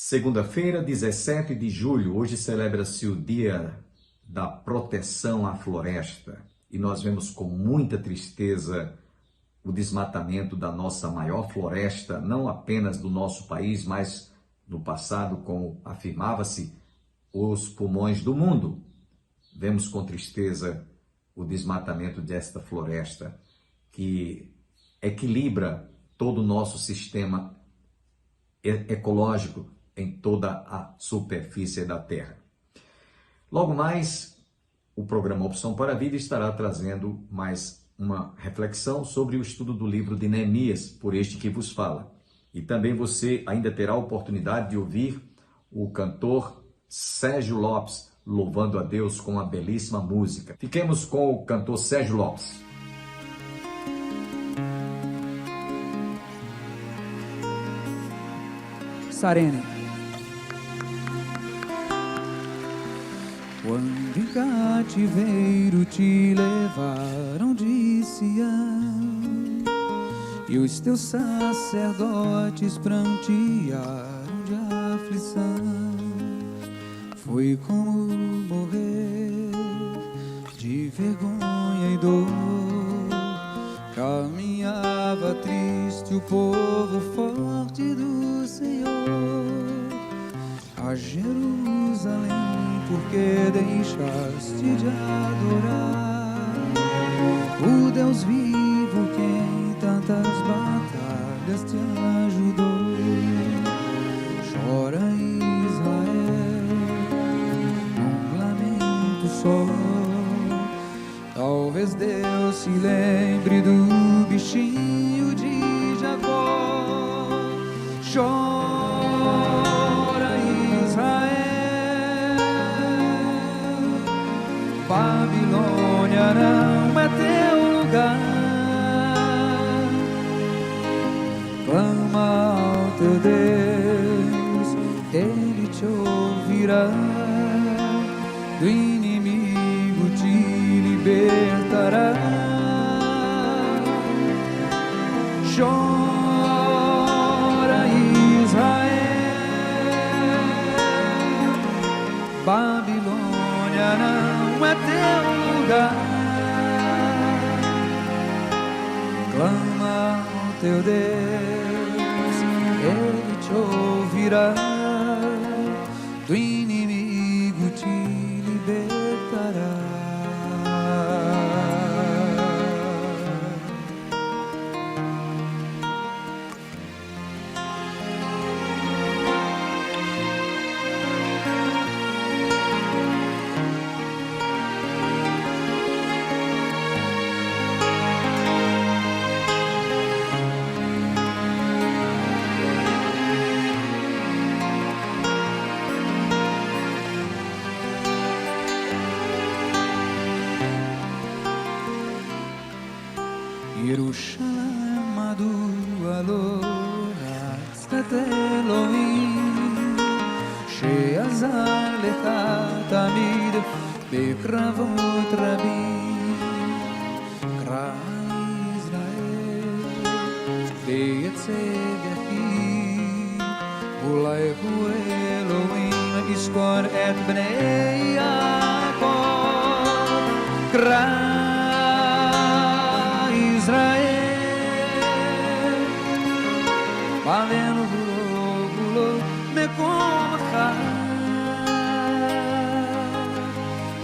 Segunda-feira, 17 de julho, hoje celebra-se o Dia da Proteção à Floresta e nós vemos com muita tristeza o desmatamento da nossa maior floresta, não apenas do nosso país, mas no passado, como afirmava-se, os pulmões do mundo. Vemos com tristeza o desmatamento desta floresta que equilibra todo o nosso sistema ecológico em toda a superfície da Terra. Logo mais, o programa Opção para a Vida estará trazendo mais uma reflexão sobre o estudo do livro de Neemias, por este que vos fala. E também você ainda terá a oportunidade de ouvir o cantor Sérgio Lopes louvando a Deus com uma belíssima música. Fiquemos com o cantor Sérgio Lopes. Sarene. Quando em cativeiro te levaram de Sião e os teus sacerdotes prantearam de aflição, foi como morrer de vergonha e dor. Caminhava triste o povo forte do Senhor a Jerusalém, porque deixaste de adorar o Deus vivo que em tantas batalhas te ajudou. Chora Israel, num lamento só. Talvez Deus se lembre do bichinho de Jacó. Chora Israel, Babilônia não é teu lugar. Clama ao teu Deus, Ele te ouvirá. Do inimigo te libertará. Chora Israel, Babilônia não é teu lugar. Clama ao teu Deus, Ele te ouvirá. Do inimigo te libertará. ירושלים מדוע לא רצת אלוהים שעזר לך תמיד בקרבות רבים. קרא ישראל וייצג אחי, אולי הוא אלוהים יזכור את בני יעקב. קרא Israel, valendo vulô מקומך.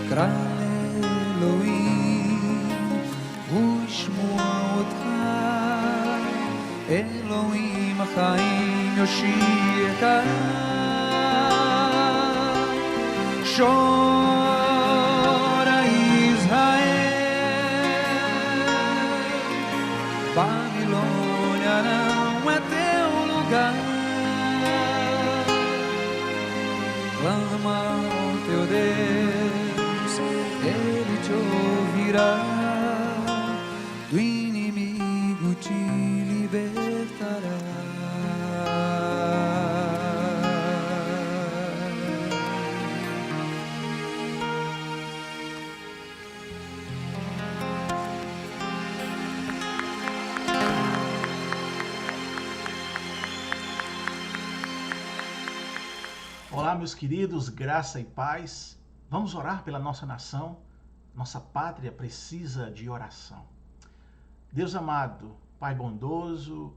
קרא לאלוהים הוא ישמע אותך. אלוהים החיים יושיעך. שורה Israel, Babilônia não é teu lugar. Clama ao teu Deus, Ele te ouvirá. Do inimigo te libertará. Olá, meus queridos, graça e paz. Vamos orar pela nossa nação. Nossa pátria precisa de oração. Deus amado, Pai bondoso,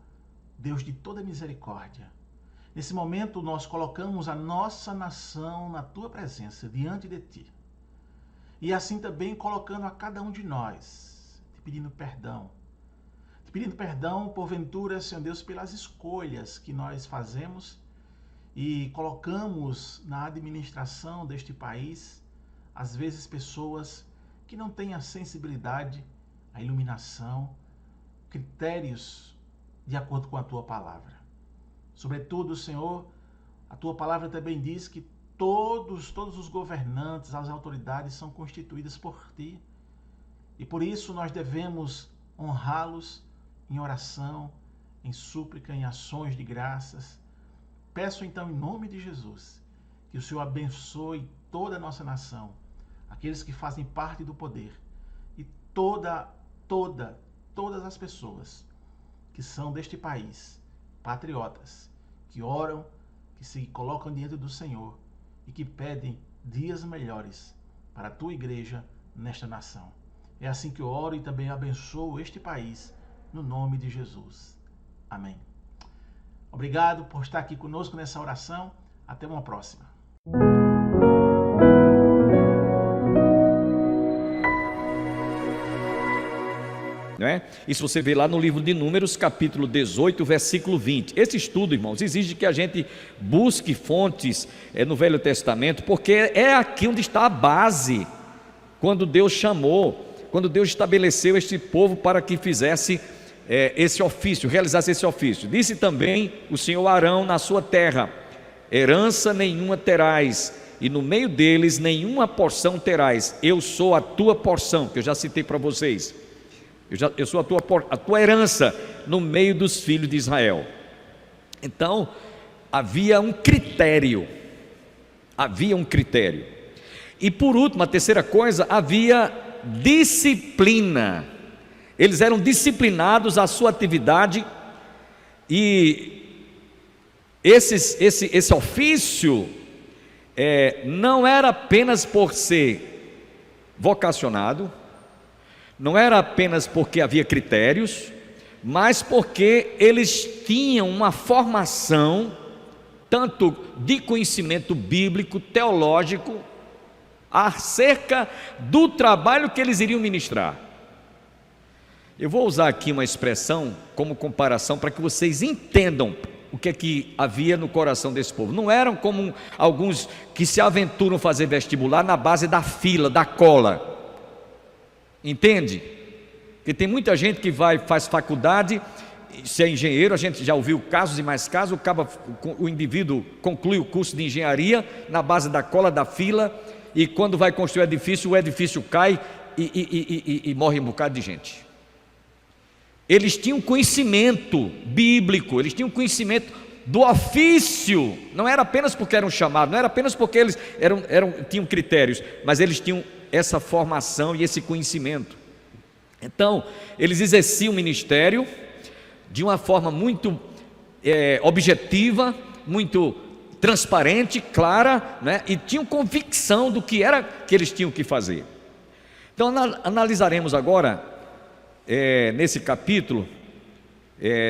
Deus de toda misericórdia, nesse momento nós colocamos a nossa nação na Tua presença, diante de Ti. E assim também colocando a cada um de nós, te pedindo perdão. Te pedindo perdão, porventura, Senhor Deus, pelas escolhas que nós fazemos e colocamos na administração deste país, às vezes pessoas que não têm a sensibilidade, a iluminação, critérios de acordo com a Tua palavra. Sobretudo, Senhor, a Tua palavra também diz que todos os governantes, as autoridades são constituídas por Ti. E por isso nós devemos honrá-los em oração, em súplica, em ações de graças. Peço então, em nome de Jesus, que o Senhor abençoe toda a nossa nação, aqueles que fazem parte do poder e todas as pessoas que são deste país, patriotas, que oram, que se colocam diante do Senhor e que pedem dias melhores para a Tua igreja nesta nação. É assim que eu oro e também abençoo este país, no nome de Jesus. Amém. Obrigado por estar aqui conosco nessa oração. Até uma próxima. Não é? Isso você vê lá no livro de Números, capítulo 18, versículo 20. Esse estudo, irmãos, exige que a gente busque fontes no Velho Testamento, porque é aqui onde está a base, quando Deus chamou, quando Deus estabeleceu este povo para que fizesse esse ofício, realizasse esse ofício. Disse também o Senhor a Arão na sua terra: herança nenhuma terás, e no meio deles nenhuma porção terás. Eu sou a tua porção, que eu já citei para vocês. Eu sou a tua herança no meio dos filhos de Israel. Então, havia um critério. E por último, a terceira coisa, havia disciplina. Eles eram disciplinados à sua atividade, e esse ofício não era apenas por ser vocacionado, não era apenas porque havia critérios, mas porque eles tinham uma formação, tanto de conhecimento bíblico, teológico, acerca do trabalho que eles iriam ministrar. Eu vou usar aqui uma expressão como comparação para que vocês entendam o que é que havia no coração desse povo. Não eram como alguns que se aventuram a fazer vestibular na base da fila, da cola. Entende? Porque tem muita gente que faz faculdade, se é engenheiro, a gente já ouviu casos e mais casos, o indivíduo conclui o curso de engenharia na base da cola, da fila, e quando vai construir o edifício cai e morre um bocado de gente. Eles tinham conhecimento bíblico, eles tinham conhecimento do ofício, não era apenas porque eram chamados, não era apenas porque eles tinham critérios, mas eles tinham essa formação e esse conhecimento. Então, eles exerciam o ministério de uma forma muito objetiva, muito transparente, clara, né? E tinham convicção do que era que eles tinham que fazer. Então, analisaremos agora nesse capítulo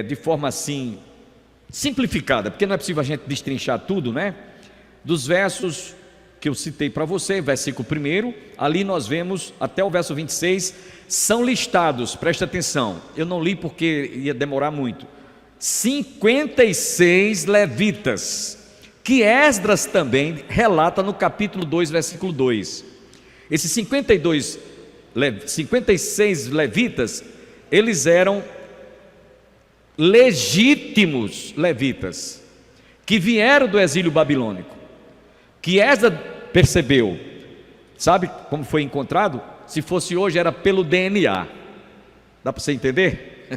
de forma assim simplificada, porque não é possível a gente destrinchar tudo, né? Dos versos que eu citei para você, versículo 1, ali nós vemos até o verso 26, são listados, presta atenção, eu não li porque ia demorar muito, 56 levitas, que Esdras também relata no capítulo 2, versículo 2. Esses 56 levitas, eles eram legítimos levitas, que vieram do exílio babilônico, que Esdras percebeu. Sabe como foi encontrado? Se fosse hoje era pelo DNA. Dá para você entender?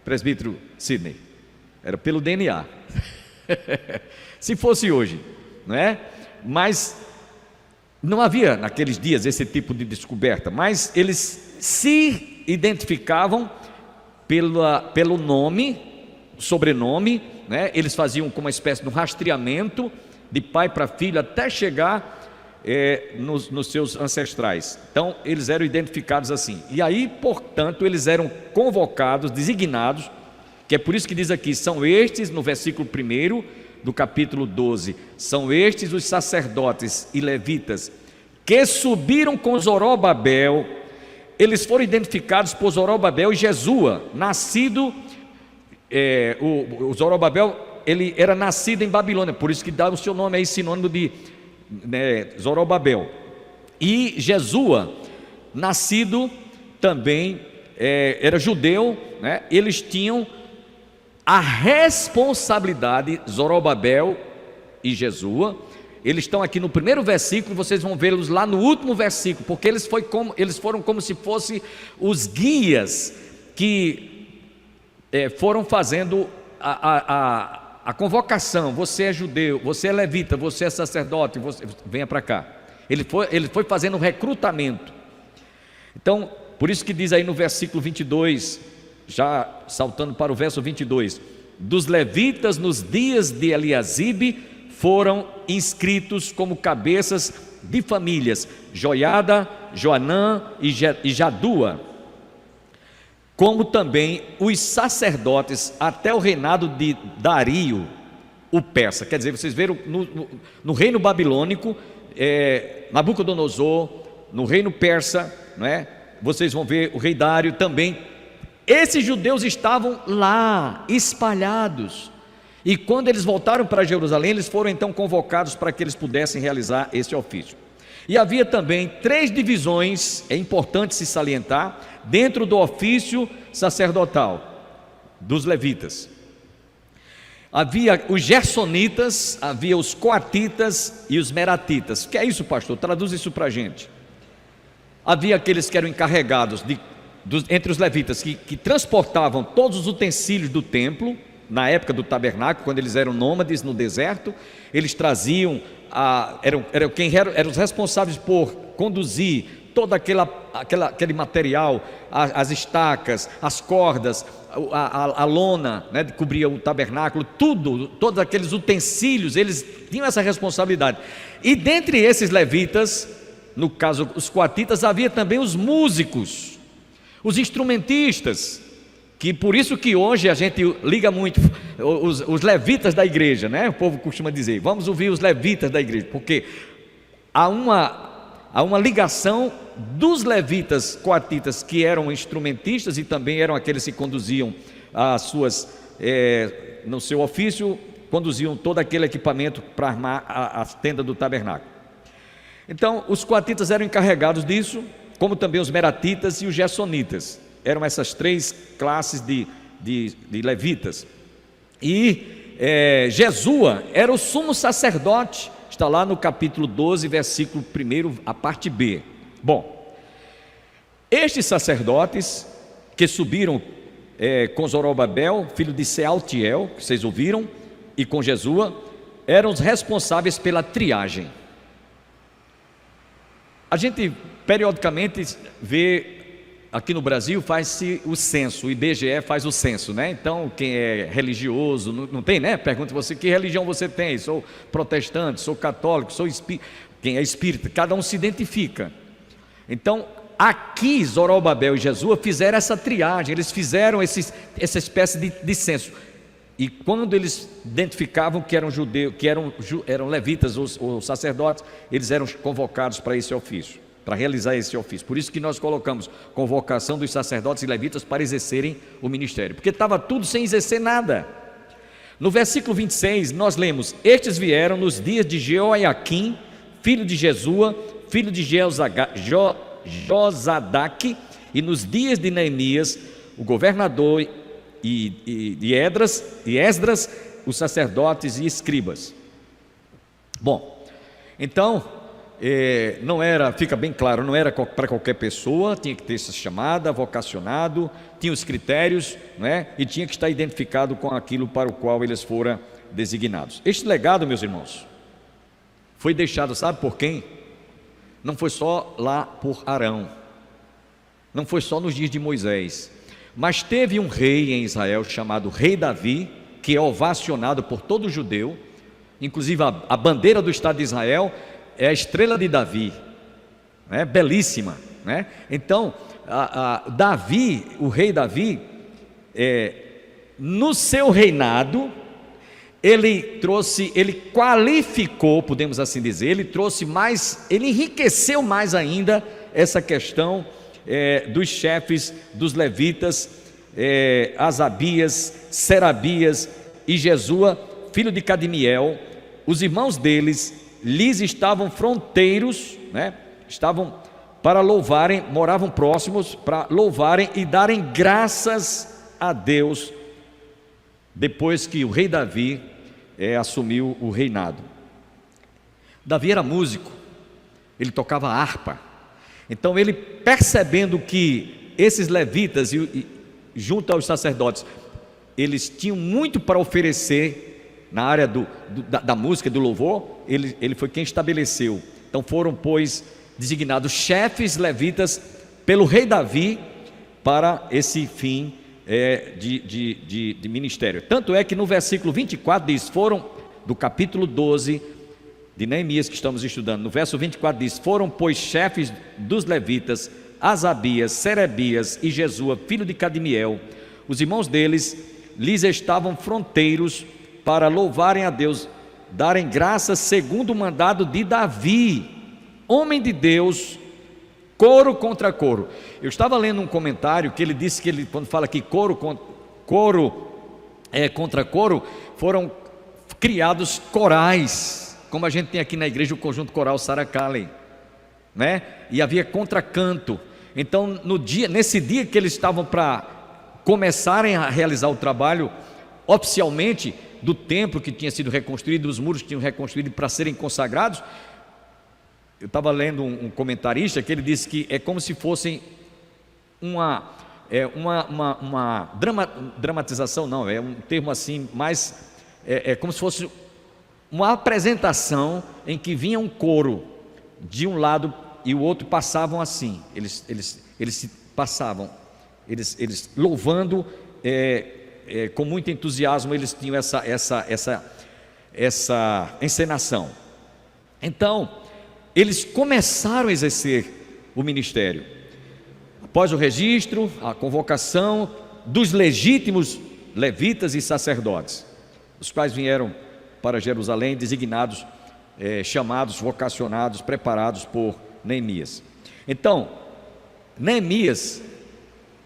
Presbítero Sidney, era pelo DNA. Se fosse hoje, não é? Mas não havia naqueles dias esse tipo de descoberta, mas eles se identificavam pelo nome, sobrenome, né? Eles faziam como uma espécie de um rastreamento de pai para filho, até chegar nos seus ancestrais. Então, eles eram identificados assim. E aí, portanto, eles eram convocados, designados, que é por isso que diz aqui, são estes, no versículo 1 do capítulo 12, são estes os sacerdotes e levitas que subiram com Zorobabel. Eles foram identificados por Zorobabel e Jesua, nascido, o Zorobabel, ele era nascido em Babilônia, por isso que dá o seu nome aí, sinônimo de Zorobabel. E Jesua, nascido também, era judeu, né? Eles tinham a responsabilidade, Zorobabel e Jesua, eles estão aqui no primeiro versículo, vocês vão vê-los lá no último versículo, porque eles foram como se fossem os guias que foram fazendo a convocação. Você é judeu, você é levita, você é sacerdote, venha para cá. Ele foi fazendo o recrutamento. Então, por isso que diz aí no versículo 22, já saltando para o verso 22, dos levitas nos dias de Eliasibe foram inscritos como cabeças de famílias, Joiada, Joanã e Jadua, como também os sacerdotes até o reinado de Dario, o persa. Quer dizer, vocês viram no reino babilônico, Nabucodonosor, no reino persa, não é? Vocês vão ver o rei Dário também. Esses judeus estavam lá, espalhados, e quando eles voltaram para Jerusalém, eles foram então convocados para que eles pudessem realizar esse ofício. E havia também 3 divisões, é importante se salientar, dentro do ofício sacerdotal dos levitas. Havia os gersonitas, havia os coatitas e os meratitas. O que é isso, pastor? Traduz isso para a gente. Havia aqueles que eram encarregados entre os levitas que transportavam todos os utensílios do templo, na época do tabernáculo, quando eles eram nômades no deserto, eles traziam, eram os responsáveis por conduzir todo aquele material, as estacas, as cordas, a lona, né, que cobria o tabernáculo, todos aqueles utensílios, eles tinham essa responsabilidade. E dentre esses levitas, no caso os coatitas, havia também os músicos, os instrumentistas, que por isso que hoje a gente liga muito os levitas da igreja, né? O povo costuma dizer, vamos ouvir os levitas da igreja, porque há uma ligação dos levitas coatitas, que eram instrumentistas e também eram aqueles que conduziam as suas, no seu ofício, conduziam todo aquele equipamento para armar a tenda do tabernáculo. Então os coatitas eram encarregados disso, como também os meratitas e os gersonitas. Eram essas 3 classes de levitas. E Jesua era o sumo sacerdote, está lá no capítulo 12, versículo 1, a parte B. Bom, estes sacerdotes que subiram com Zorobabel, filho de Sealtiel, que vocês ouviram, e com Jesua, eram os responsáveis pela triagem. A gente periodicamente vê, aqui no Brasil faz-se o censo, o IBGE faz o censo, né? Então quem é religioso, não tem, né? Pergunta você, que religião você tem? Sou protestante, sou católico, sou espírita. Quem é espírita, cada um se identifica. Então aqui Zorobabel e Jesua fizeram essa triagem, eles fizeram essa espécie de censo. E quando eles identificavam que eram judeus, que eram levitas ou sacerdotes, eles eram convocados para esse ofício, para realizar esse ofício. Por isso que nós colocamos convocação dos sacerdotes e levitas para exercerem o ministério, porque estava tudo sem exercer nada. No versículo 26 nós lemos: estes vieram nos dias de Jeoiaquim, filho de Jesua, filho de Josadaque, e nos dias de Neemias, o governador, e Esdras, os sacerdotes e escribas. Bom, então não era, fica bem claro, não era para qualquer pessoa, tinha que ter essa chamada, vocacionado, tinha os critérios, né, e tinha que estar identificado com aquilo para o qual eles foram designados. Este legado, meus irmãos, foi deixado, sabe por quem? Não foi só lá por Arão, não foi só nos dias de Moisés, mas teve um rei em Israel chamado Rei Davi, que é ovacionado por todo judeu, Inclusive a bandeira do Estado de Israel é a estrela de Davi, né? Belíssima, né? Então, Davi, o rei Davi, no seu reinado, ele qualificou, podemos assim dizer, ele enriqueceu mais ainda essa questão dos chefes dos levitas, Asabias, Serabias e Jesua, filho de Cadmiel. Os irmãos deles lhes estavam fronteiros, né? Estavam para louvarem, moravam próximos para louvarem e darem graças a Deus, depois que o rei Davi assumiu o reinado. Davi era músico, ele tocava harpa. Então ele, percebendo que esses levitas, junto aos sacerdotes, eles tinham muito para oferecer na área da música, do louvor, ele foi quem estabeleceu. Então foram, pois, designados chefes levitas pelo rei Davi para esse fim de ministério. Tanto é que no versículo 24 diz, do capítulo 12 de Neemias que estamos estudando, no verso 24 diz, foram pois chefes dos levitas, Asabias, Serebias e Jesua, filho de Cadmiel, os irmãos deles lhes estavam fronteiros para louvarem a Deus, darem graças segundo o mandado de Davi, homem de Deus, coro contra coro. Eu estava lendo um comentário que ele disse que quando fala que coro contra coro, foram criados corais, como a gente tem aqui na igreja o conjunto coral Saracali, né? E havia contracanto. Então nesse dia que eles estavam para começarem a realizar o trabalho oficialmente do templo que tinha sido reconstruído, os muros que tinham reconstruído para serem consagrados, eu estava lendo um comentarista que ele disse que é como se fossem uma dramatização, não, é um termo assim, mais como se fosse uma apresentação em que vinha um coro de um lado e o outro passavam assim, eles se passavam, eles louvando com muito entusiasmo, eles tinham essa encenação. Então eles começaram a exercer o ministério após o registro, a convocação dos legítimos levitas e sacerdotes, os quais vieram para Jerusalém, designados, chamados, vocacionados, preparados por Neemias. Então, Neemias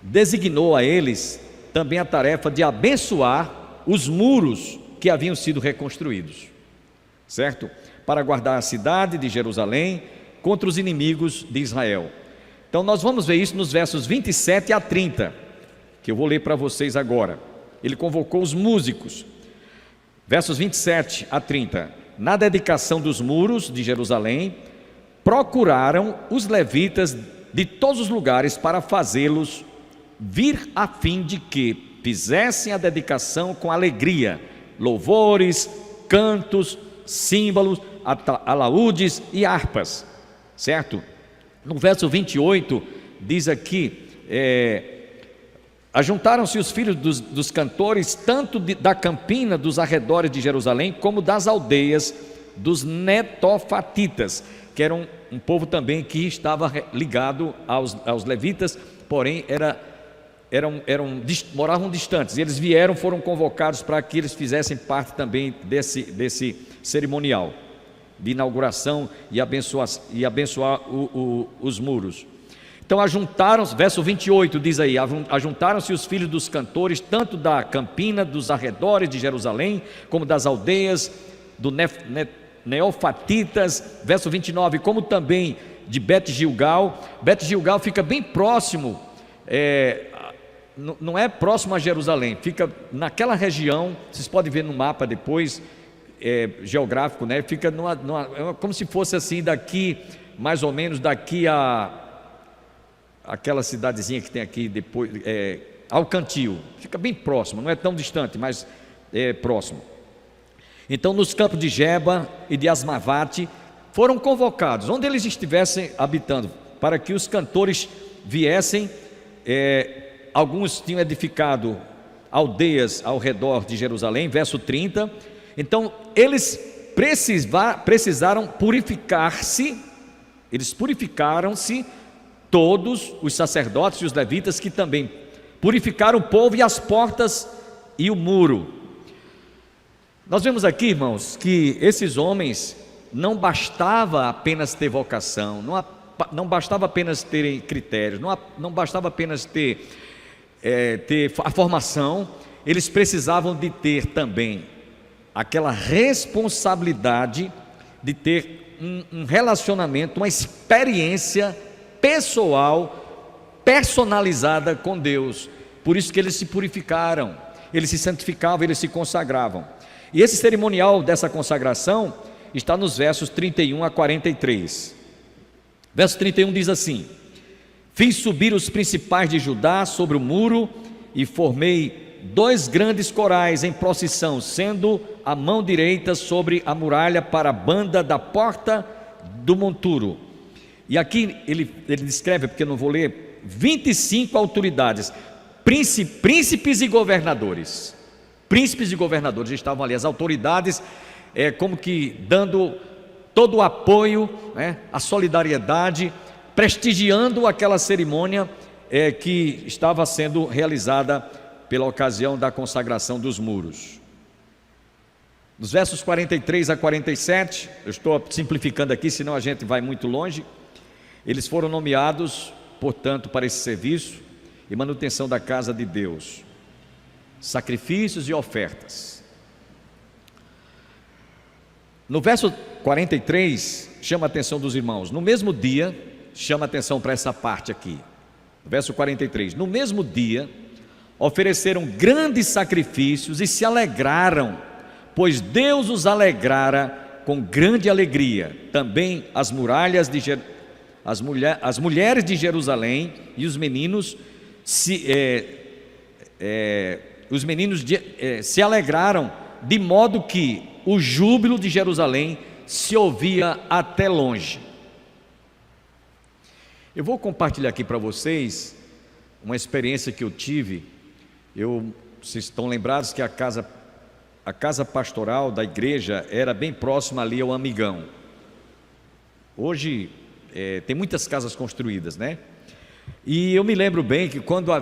designou a eles também a tarefa de abençoar os muros que haviam sido reconstruídos, certo? Para guardar a cidade de Jerusalém contra os inimigos de Israel. Então nós vamos ver isso nos versos 27 a 30, que eu vou ler para vocês agora. Ele convocou os músicos, versos 27 a 30. Na dedicação dos muros de Jerusalém, procuraram os levitas de todos os lugares para fazê-los vir a fim de que fizessem a dedicação com alegria, louvores, cantos, símbolos, alaúdes e harpas, certo? No verso 28 diz aqui, ajuntaram-se os filhos dos cantores, tanto da campina dos arredores de Jerusalém, como das aldeias dos netofatitas, que eram um povo também que estava ligado aos levitas, porém moravam distantes. Eles foram convocados para que eles fizessem parte também desse cerimonial de inauguração e abençoar os muros. Então ajuntaram-se, verso 28 diz aí, ajuntaram-se os filhos dos cantores, tanto da campina, dos arredores de Jerusalém, como das aldeias do Neofatitas, verso 29, como também de Bet-Gilgal. Bet-Gilgal fica bem próximo, não é próximo a Jerusalém, fica naquela região, vocês podem ver no mapa depois, geográfico, né? Fica como se fosse assim, daqui, mais ou menos daqui aquela cidadezinha que tem aqui depois, Alcantil, fica bem próximo, não é tão distante, mas próximo. Então nos campos de Geba e de Asmavate foram convocados, onde eles estivessem habitando, para que os cantores viessem. Alguns tinham edificado aldeias ao redor de Jerusalém, verso 30. Então eles precisaram purificar-se, eles purificaram-se, todos os sacerdotes e os levitas, que também purificaram o povo e as portas e o muro. Nós vemos aqui, irmãos, que esses homens não bastava apenas ter vocação, não bastava apenas terem critérios, não bastava apenas ter a formação, eles precisavam de ter também aquela responsabilidade de ter um relacionamento, uma experiência pessoal, personalizada com Deus. Por isso que eles se purificaram, eles se santificavam, eles se consagravam. E esse cerimonial dessa consagração está nos versos 31 a 43. Verso 31 diz assim: fiz subir os principais de Judá sobre o muro e formei 2 grandes corais em procissão, sendo a mão direita sobre a muralha para a banda da porta do monturo. E aqui ele descreve, porque eu não vou ler, 25 autoridades, príncipes e governadores. Príncipes e governadores estavam ali, as autoridades como que dando todo o apoio, a solidariedade, prestigiando aquela cerimônia que estava sendo realizada pela ocasião da consagração dos muros. Dos versos 43 a 47, eu estou simplificando aqui, senão a gente vai muito longe. Eles foram nomeados, portanto, para esse serviço e manutenção da casa de Deus, sacrifícios e ofertas. No verso 43, chama a atenção dos irmãos. No mesmo dia, chama a atenção para essa parte aqui. Verso 43, no mesmo dia, ofereceram grandes sacrifícios e se alegraram, pois Deus os alegrara com grande alegria. Também as mulheres de Jerusalém e os meninos se alegraram, de modo que o júbilo de Jerusalém se ouvia até longe. Eu vou compartilhar aqui para vocês uma experiência que eu tive. Vocês estão lembrados que a casa pastoral da igreja era bem próxima ali ao Amigão. Hoje tem muitas casas construídas, né? E eu me lembro bem que quando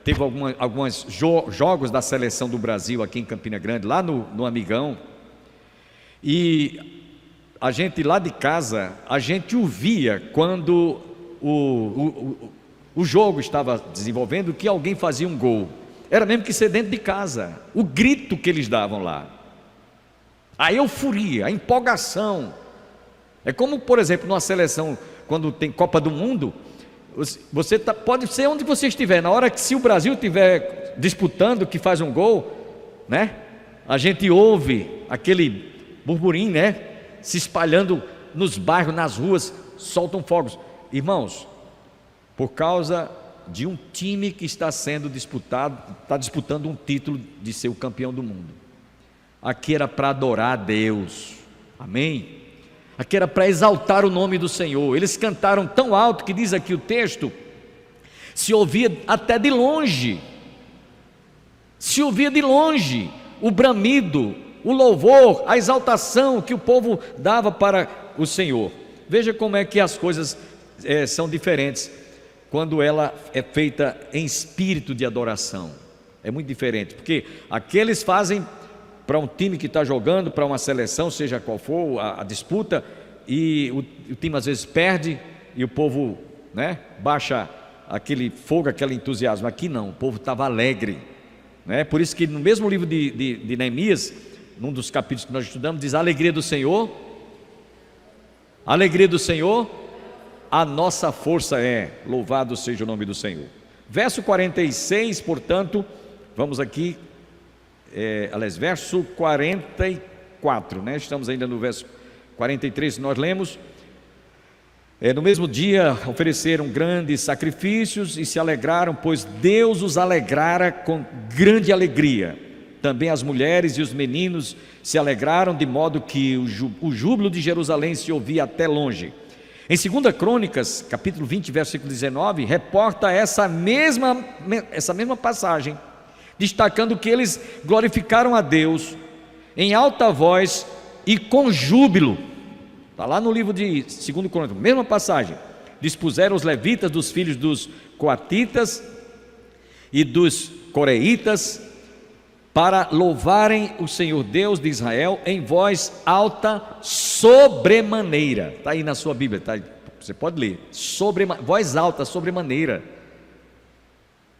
teve alguns jogos da seleção do Brasil aqui em Campina Grande, lá no Amigão, e a gente lá de casa, a gente ouvia quando o jogo estava desenvolvendo, que alguém fazia um gol, era mesmo que ser dentro de casa, o grito que eles davam lá, a euforia, a empolgação. É como, por exemplo, numa seleção, quando tem Copa do Mundo, pode ser onde você estiver, na hora que, se o Brasil estiver disputando, que faz um gol, né? A gente ouve aquele burburinho, né? Se espalhando nos bairros, nas ruas, soltam fogos. Irmãos, por causa de um time que está disputando um título de ser o campeão do mundo. Aqui era para adorar a Deus, amém? Aqui era para exaltar o nome do Senhor. Eles cantaram tão alto que diz aqui o texto, se ouvia até de longe, se ouvia de longe o bramido, o louvor, a exaltação que o povo dava para o Senhor. Veja como é que as coisas são diferentes quando ela é feita em espírito de adoração. É muito diferente, porque aqueles fazem para um time que está jogando, para uma seleção, seja qual for a disputa, e o time às vezes perde e o povo, né, baixa aquele fogo, aquele entusiasmo. Aqui não, o povo estava alegre, né? Por isso que no mesmo livro de Neemias, num dos capítulos que nós estudamos, diz: a alegria do Senhor, a nossa força é, louvado seja o nome do Senhor. Verso 46, portanto, vamos aqui, verso 44, né? Estamos ainda no verso 43, nós lemos: no mesmo dia ofereceram grandes sacrifícios e se alegraram, pois Deus os alegrara com grande alegria. Também as mulheres e os meninos se alegraram, de modo que o júbilo de Jerusalém se ouvia até longe. Em 2 Crônicas, capítulo 20, versículo 19, reporta essa mesma passagem, destacando que eles glorificaram a Deus em alta voz e com júbilo. Está lá no livro de 2 Crônicas, mesma passagem. Dispuseram os levitas dos filhos dos coatitas e dos coreitas para louvarem o Senhor Deus de Israel em voz alta sobremaneira. Está aí na sua Bíblia, tá? Você pode ler, voz alta, sobremaneira,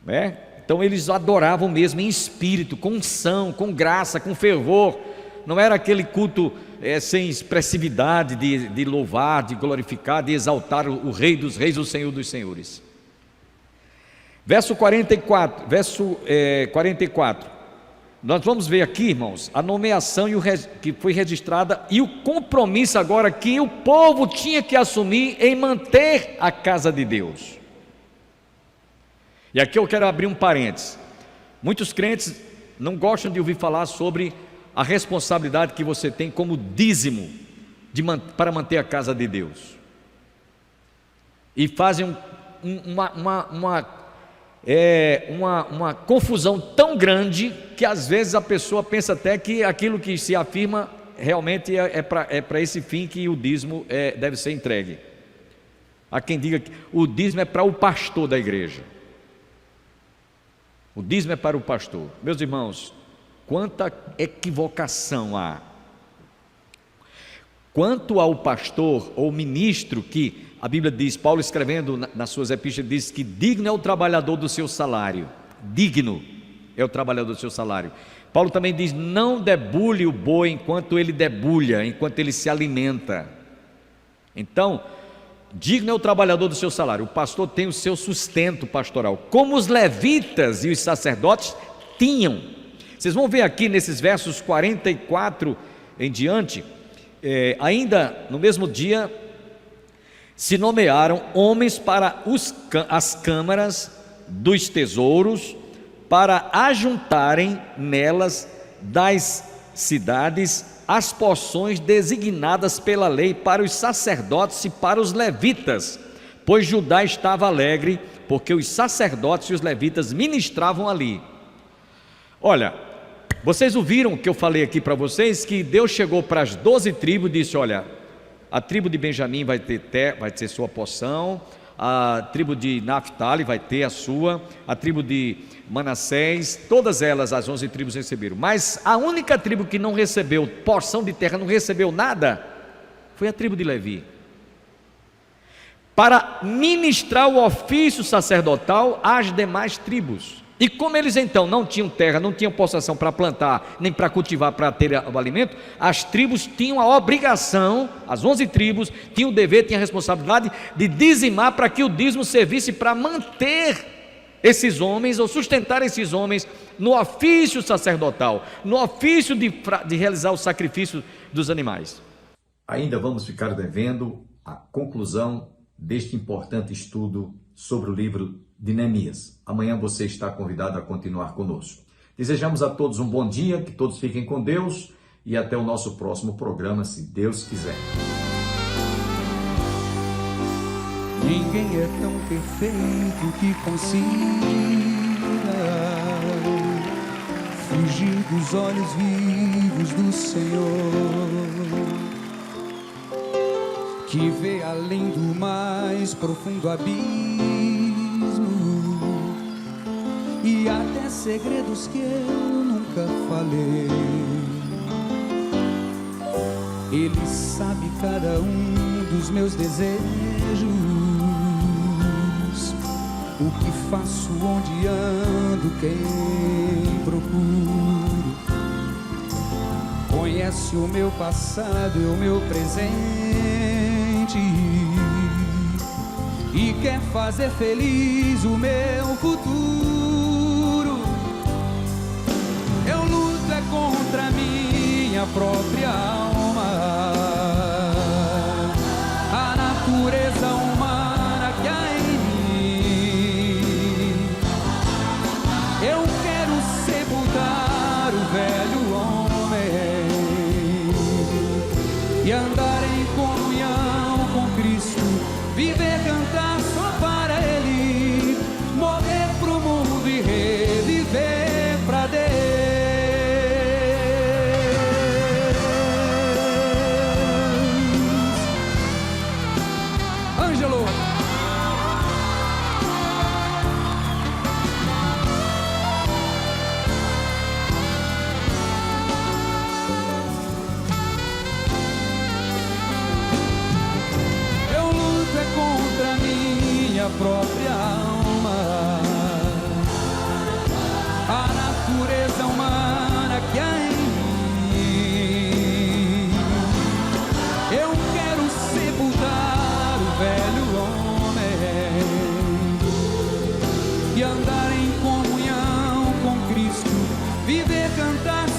né? Então eles adoravam mesmo em espírito, com unção, com graça, com fervor. Não era aquele culto sem expressividade de louvar, de glorificar, de exaltar o Rei dos Reis, o Senhor dos Senhores. Verso 44, nós vamos ver aqui, irmãos, a nomeação que foi registrada e o compromisso agora que o povo tinha que assumir em manter a casa de Deus. E aqui eu quero abrir um parênteses. Muitos crentes não gostam de ouvir falar sobre a responsabilidade que você tem como dízimo para manter a casa de Deus. E fazem uma confusão tão grande que às vezes a pessoa pensa até que aquilo que se afirma realmente é para esse fim que o dízimo deve ser entregue. Há quem diga que o dízimo é para o pastor da igreja. O dízimo é para o pastor. Meus irmãos, quanta equivocação há. Quanto ao pastor ou ministro, que a Bíblia diz, Paulo escrevendo nas suas epístolas, diz que digno é o trabalhador do seu salário. Digno é o trabalhador do seu salário. Paulo também diz, não debulhe o boi enquanto ele debulha, enquanto ele se alimenta. Então, digno é o trabalhador do seu salário. O pastor tem o seu sustento pastoral, como os levitas e os sacerdotes tinham. Vocês vão ver aqui nesses versos 44 em diante, ainda no mesmo dia, se nomearam homens para as câmaras dos tesouros, para ajuntarem nelas das cidades as porções designadas pela lei para os sacerdotes e para os levitas, pois Judá estava alegre, porque os sacerdotes e os levitas ministravam ali. Olha, vocês ouviram que eu falei aqui para vocês, que Deus chegou para as 12 tribos e disse, olha, a tribo de Benjamim vai ter sua porção, a tribo de Naphtali vai ter a sua, a tribo de Manassés, todas elas, as 11 tribos receberam, mas a única tribo que não recebeu porção de terra, não recebeu nada, foi a tribo de Levi, para ministrar o ofício sacerdotal às demais tribos. E como eles então não tinham terra, não tinham possessão para plantar, nem para cultivar, para ter o alimento, as tribos tinham a obrigação, as 11 tribos tinham o dever, tinham a responsabilidade de dizimar, para que o dízimo servisse para manter esses homens, ou sustentar esses homens no ofício sacerdotal, no ofício de realizar o sacrifício dos animais. Ainda vamos ficar devendo a conclusão deste importante estudo sobre o livro de Neemias. Amanhã você está convidado a continuar conosco. Desejamos a todos um bom dia, que todos fiquem com Deus e até o nosso próximo programa, se Deus quiser. Ninguém é tão perfeito que consiga fugir dos olhos vivos do Senhor, que vê além do mais profundo abismo e até segredos que eu nunca falei. Ele sabe cada um dos meus desejos, o que faço, onde ando, quem procuro. Conhece o meu passado e o meu presente e quer fazer feliz o meu futuro. Eu luto contra minha própria alma, a natureza humana que há em mim. Eu quero sepultar o velho homem e andar em comunhão com Cristo, viver, cantar só para Ele, morrer pro mundo e reviver pra Deus. e andar em comunhão com Cristo, viver, cantar